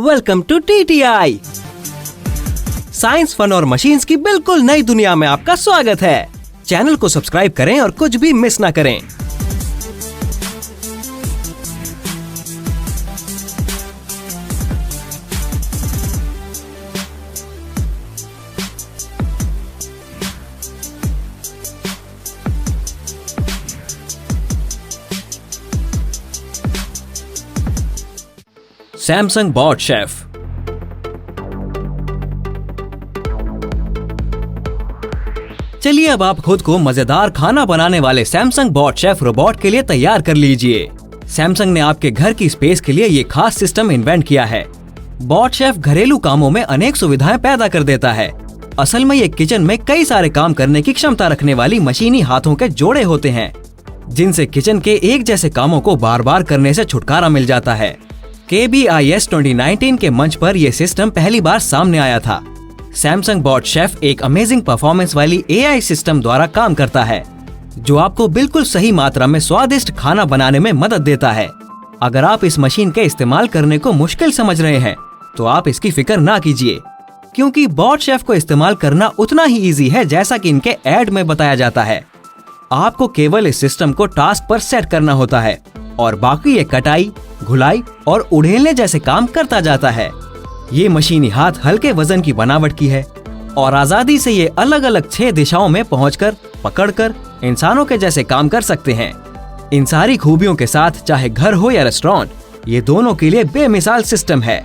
Welcome to TTI। Science, fun और machines की बिल्कुल नई दुनिया में आपका स्वागत है। चैनल को सब्सक्राइब करें और कुछ भी मिस ना करें। Samsung bot chef. चलिए अब आप खुद को मजेदार खाना बनाने वाले सैमसंग बॉट शेफ रोबोट के लिए तैयार कर लीजिए। सैमसंग ने आपके घर की स्पेस के लिए ये खास सिस्टम इन्वेंट किया है। बॉट शेफ घरेलू कामों में अनेक सुविधाएं पैदा कर देता है। असल में ये किचन में कई सारे काम करने की क्षमता रखने वाली मशीनी हाथों के जोड़े होते हैं, जिनसे किचन के एक जैसे कामों को बार बार करने से छुटकारा मिल जाता है। KBIS 2019 के मंच पर यह सिस्टम पहली बार सामने आया था। सैमसंग बॉट शेफ एक अमेजिंग परफॉर्मेंस वाली AI सिस्टम द्वारा काम करता है, जो आपको बिल्कुल सही मात्रा में स्वादिष्ट खाना बनाने में मदद देता है। अगर आप इस मशीन के इस्तेमाल करने को मुश्किल समझ रहे हैं, तो आप इसकी फिक्र ना कीजिए, क्योंकि बॉट शेफ को इस्तेमाल करना उतना ही इजी है जैसा कि इनके ऐड में बताया जाता है। आपको केवल इस सिस्टम को टास्क पर सेट करना होता है और बाकी ये कटाई, घुलाई और उड़ेलने जैसे काम करता जाता है। ये मशीनी हाथ हल्के वजन की बनावट की है और आजादी से ये अलग अलग 6 दिशाओं में पहुंचकर, पकड़कर इंसानों के जैसे काम कर सकते हैं। इन सारी खूबियों के साथ चाहे घर हो या रेस्टोरेंट, ये दोनों के लिए बेमिसाल सिस्टम है।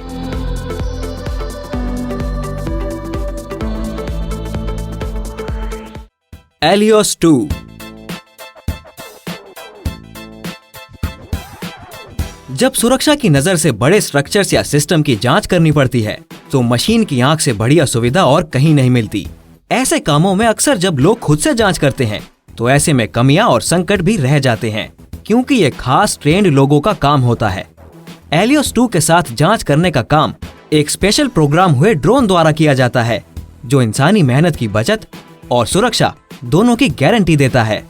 एलियोस 2। जब सुरक्षा की नजर से बड़े स्ट्रक्चर्स या सिस्टम की जांच करनी पड़ती है, तो मशीन की आंख से बढ़िया सुविधा और कहीं नहीं मिलती। ऐसे कामों में अक्सर जब लोग खुद से जांच करते हैं, तो ऐसे में कमियां और संकट भी रह जाते हैं, क्योंकि ये खास ट्रेंड लोगों का काम होता है। एलियोस 2 के साथ जांच करने का काम एक स्पेशल प्रोग्राम हुए ड्रोन द्वारा किया जाता है, जो इंसानी मेहनत की बचत और सुरक्षा दोनों की गारंटी देता है।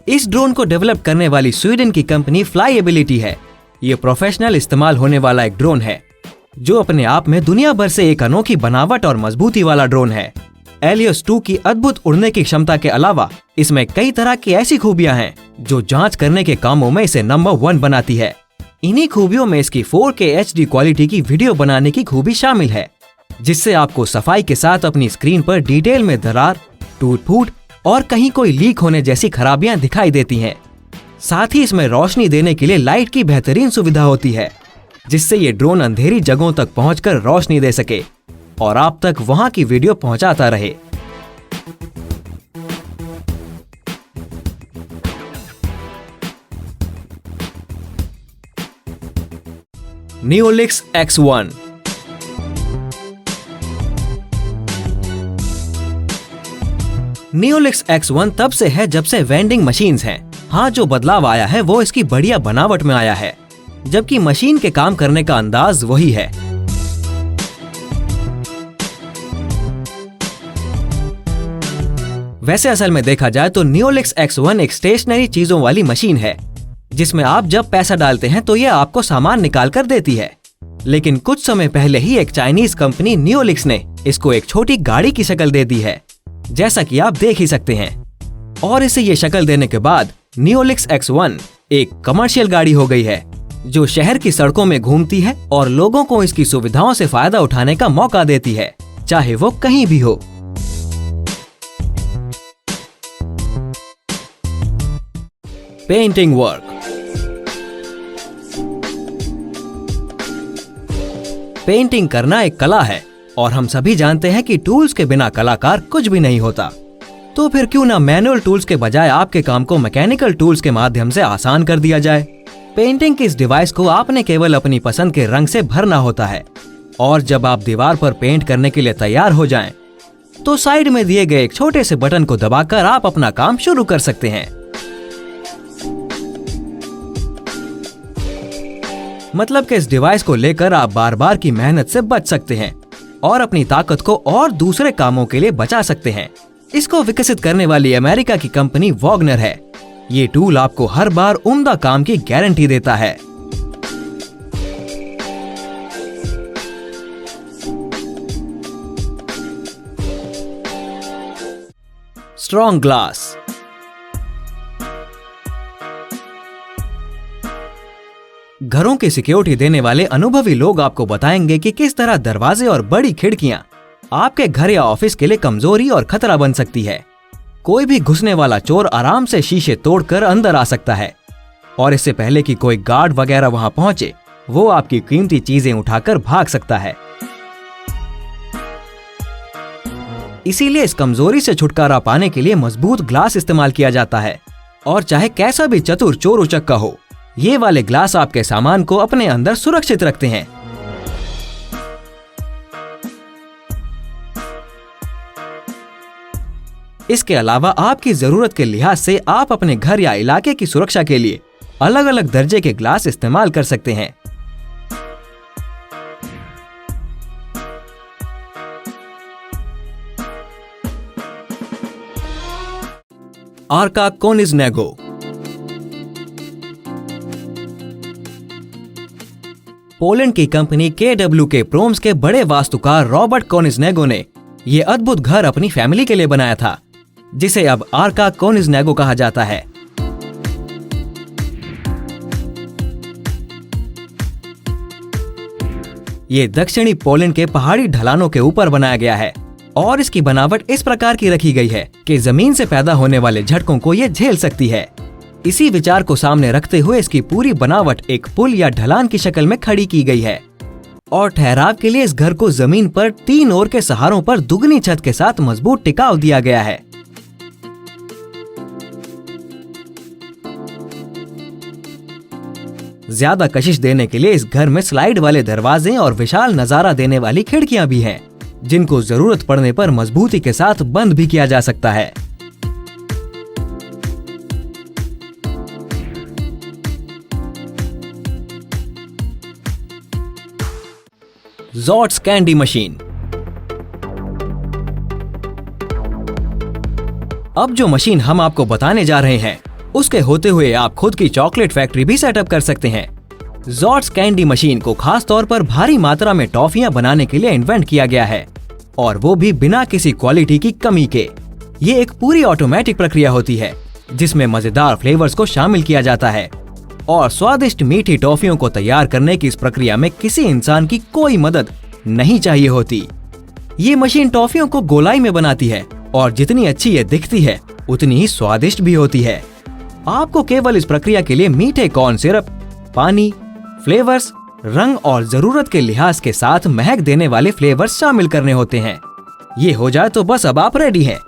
इस ड्रोन को डेवलप करने वाली स्वीडन की कंपनी फ्लाईएबिलिटी है। ये प्रोफेशनल इस्तेमाल होने वाला एक ड्रोन है, जो अपने आप में दुनिया भर से एक अनोखी बनावट और मजबूती वाला ड्रोन है। एलियोस 2 की अद्भुत उड़ने की क्षमता के अलावा इसमें कई तरह की ऐसी खूबियां हैं, जो जांच करने के कामों में इसे नंबर 1 बनाती है। इन्हीं खूबियों में इसकी 4K HD क्वालिटी की वीडियो बनाने की खूबी शामिल है, जिससे आपको सफाई के साथ अपनी स्क्रीन पर डिटेल में दरार, टूट-फूट और कहीं कोई लीक होने जैसी खराबियां दिखाई देती हैं। साथ ही इसमें रोशनी देने के लिए लाइट की बेहतरीन सुविधा होती है, जिससे ये ड्रोन अंधेरी जगहों तक पहुंचकर रोशनी दे सके और आप तक वहां की वीडियो पहुंचाता रहे। नियोलिक्स X1। नियोलिक्स X1 तब से है जब से वेंडिंग मशीन्स हैं। हाँ, जो बदलाव आया है वो इसकी बढ़िया बनावट में आया है, जबकि मशीन के काम करने का अंदाज वही है। वैसे असल में देखा जाए तो नियोलिक्स X1 एक स्टेशनरी चीजों वाली मशीन है, जिसमें आप जब पैसा डालते हैं तो ये आपको सामान निकाल कर देती है। लेकिन कुछ समय पहले ही एक चाइनीज कंपनी नियोलिक्स ने इसको एक छोटी गाड़ी की शक्ल दे दी है, जैसा कि आप देख ही सकते हैं। और इसे ये शक्ल देने के बाद नियोलिक्स X1 एक कमर्शियल गाड़ी हो गई है, जो शहर की सड़कों में घूमती है और लोगों को इसकी सुविधाओं से फायदा उठाने का मौका देती है, चाहे वो कहीं भी हो। Painting work. पेंटिंग करना एक कला है और हम सभी जानते हैं कि टूल्स के बिना कलाकार कुछ भी नहीं होता। तो फिर क्यों ना मैनुअल टूल्स के बजाय आपके काम को मैकेनिकल टूल्स के माध्यम से आसान कर दिया जाए। पेंटिंग की इस डिवाइस को आपने केवल अपनी पसंद के रंग से भरना होता है, और जब आप दीवार पर पेंट करने के लिए तैयार हो जाएं, तो साइड में दिए गए एक छोटे से बटन को दबाकर आप अपना काम शुरू कर सकते हैं। मतलब कि इस डिवाइस को लेकर आप बार बार की मेहनत से बच सकते हैं और अपनी ताकत को और दूसरे कामों के लिए बचा सकते हैं। इसको विकसित करने वाली अमेरिका की कंपनी वॉगनर है। ये टूल आपको हर बार उम्दा काम की गारंटी देता है। Strong glass. घरों की सिक्योरिटी देने वाले अनुभवी लोग आपको बताएंगे कि किस तरह दरवाजे और बड़ी खिड़कियां आपके घर या ऑफिस के लिए कमजोरी और खतरा बन सकती है। कोई भी घुसने वाला चोर आराम से शीशे तोड़कर अंदर आ सकता है और इससे पहले कि कोई गार्ड वगैरह वहां पहुंचे, वो आपकी कीमती चीजें उठाकर भाग सकता है। इसीलिए इस कमजोरी से छुटकारा पाने के लिए मजबूत ग्लास इस्तेमाल किया जाता है। और चाहे कैसा भी चतुर चोर उचक्का हो, ये वाले ग्लास आपके सामान को अपने अंदर सुरक्षित रखते हैं। इसके अलावा आपकी जरूरत के लिहाज से आप अपने घर या इलाके की सुरक्षा के लिए अलग अलग दर्जे के ग्लास इस्तेमाल कर सकते हैं। आर्का कोनिज़नेगो। पोलैंड की कंपनी KWK प्रोम्स के बड़े वास्तुकार रॉबर्ट कोनिज़नेगो ने ये अद्भुत घर अपनी फैमिली के लिए बनाया था, जिसे अब आर्का कोनिज़नेगो कहा जाता है। ये दक्षिणी पोलैंड के पहाड़ी ढलानों के ऊपर बनाया गया है और इसकी बनावट इस प्रकार की रखी गई है कि जमीन से पैदा होने वाले झटकों को ये झेल सकती है। इसी विचार को सामने रखते हुए इसकी पूरी बनावट एक पुल या ढलान की शक्ल में खड़ी की गई है और ठहराव के लिए इस घर को जमीन पर 3 ओर के सहारों पर दुगनी छत के साथ मजबूत टिकाव दिया गया है। ज्यादा कशिश देने के लिए इस घर में स्लाइड वाले दरवाजे और विशाल नजारा देने वाली खिड़कियां भी हैं, जिनको जरूरत पड़ने पर मजबूती के साथ बंद भी किया जा सकता है। ज़ॉट्स कैंडी मशीन। अब जो मशीन हम आपको बताने जा रहे हैं, उसके होते हुए आप खुद की चॉकलेट फैक्ट्री भी सेटअप कर सकते हैं। ज़ॉट्स कैंडी मशीन को खास तौर पर भारी मात्रा में टॉफियां बनाने के लिए इन्वेंट किया गया है, और वो भी बिना किसी क्वालिटी की कमी के। ये एक पूरी ऑटोमेटिक प्रक्रिया होती है जिसमें मजेदार फ्लेवर्स को शामिल किया जाता है और स्वादिष्ट मीठी टॉफियों को तैयार करने की इस प्रक्रिया में किसी इंसान की कोई मदद नहीं चाहिए होती। ये मशीन टॉफियों को गोलाई में बनाती है और जितनी अच्छी ये दिखती है उतनी ही स्वादिष्ट भी होती है। आपको केवल इस प्रक्रिया के लिए मीठे कॉर्न सिरप, पानी, फ्लेवर्स, रंग और जरूरत के लिहाज के साथ महक देने वाले फ्लेवर्स शामिल करने होते हैं। ये हो जाए तो बस अब आप रेडी हैं।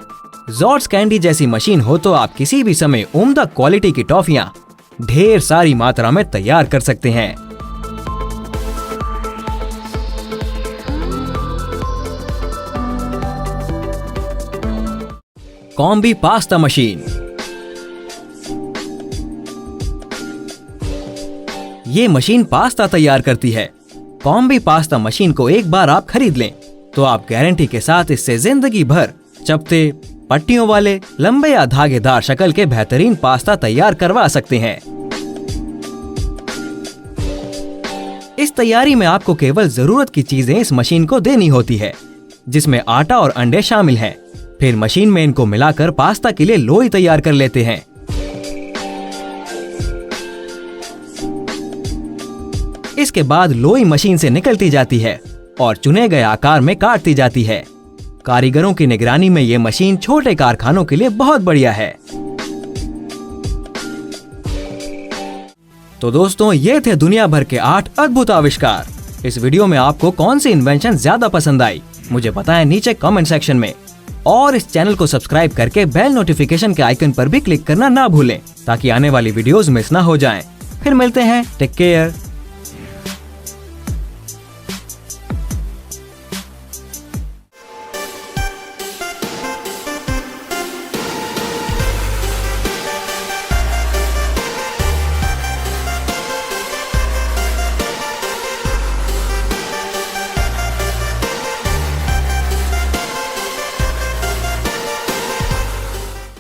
ज़ॉट्स कैंडी जैसी मशीन हो तो आप किसी भी समय उम्दा क्वालिटी की टॉफियां ढेर सारी मात्रा में तैयार कर सकते हैं। Combi pasta machine. ये मशीन पास्ता तैयार करती है। कॉम्बी पास्ता मशीन को एक बार आप खरीद लें तो आप गारंटी के साथ इससे जिंदगी भर चपटे, पट्टियों वाले, लंबे या धागेदार शक्ल के बेहतरीन पास्ता तैयार करवा सकते हैं। इस तैयारी में आपको केवल जरूरत की चीजें इस मशीन को देनी होती है, जिसमें आटा और अंडे शामिल हैं। फिर मशीन में इनको मिलाकर पास्ता के लिए लोई तैयार कर लेते हैं। इसके बाद लोई मशीन से निकलती जाती है और चुने गए आकार में काटती जाती है। कारीगरों की निगरानी में ये मशीन छोटे कारखानों के लिए बहुत बढ़िया है। तो दोस्तों, ये थे दुनिया भर के 8 अद्भुत आविष्कार। इस वीडियो में आपको कौन सी इन्वेंशन ज्यादा पसंद आई, मुझे बताएं नीचे कमेंट सेक्शन में। और इस चैनल को सब्सक्राइब करके बेल नोटिफिकेशन के आइकन पर भी क्लिक करना ना भूलें, ताकि आने वाली वीडियोस मिस ना हो जाएं। फिर मिलते हैं। Take care.